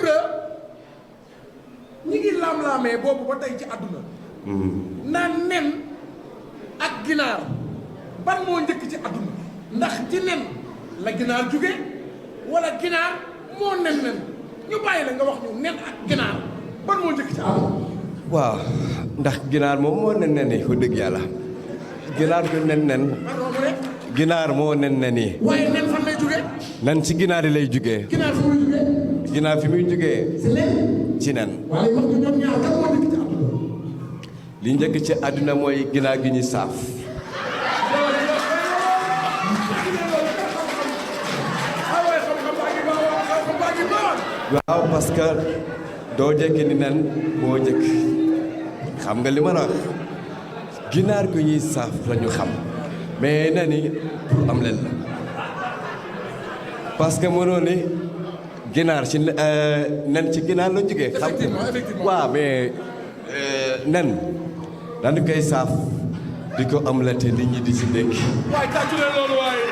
Ibra ñi ngi laam-laamee boobu ba tey ci àdduna naan nen ak ginaar ban moo njëkk ci àdduna ndax ci nen la ginaar jóge wala ginaar moo nen ñu bàyyi la nga wax ñu nen ak ginaar ban moo njëkk ci àdduna. waaw ndax ginaar moom moo nen yi ko dëgg yàlla ginaar du nen ginaar moo nen yi waaye nen fan lay jóge nen ci ginaar yi lay jógee ginaar fu muy jóge ginaar fi muy jógee si nen ci nen waaye wax ñu ñoom ñaar kan moo njëkk ci àdduna. li njëkk ci àdduna mooy ginaar gi ñuy saaf waaw parce que doo jekki ni nen moo njëkk xam nga li ma la wax ginaar gu ñuy saaf la ñu xam mais nen yi pour am leen la parce que mënoo ni ginaar ci nen ci ginaar la jógee xam effectivement waaw mais nen dañu koy saaf di ko am la te nit ñi di ci dëkk waaye tàccu leen loolu waaye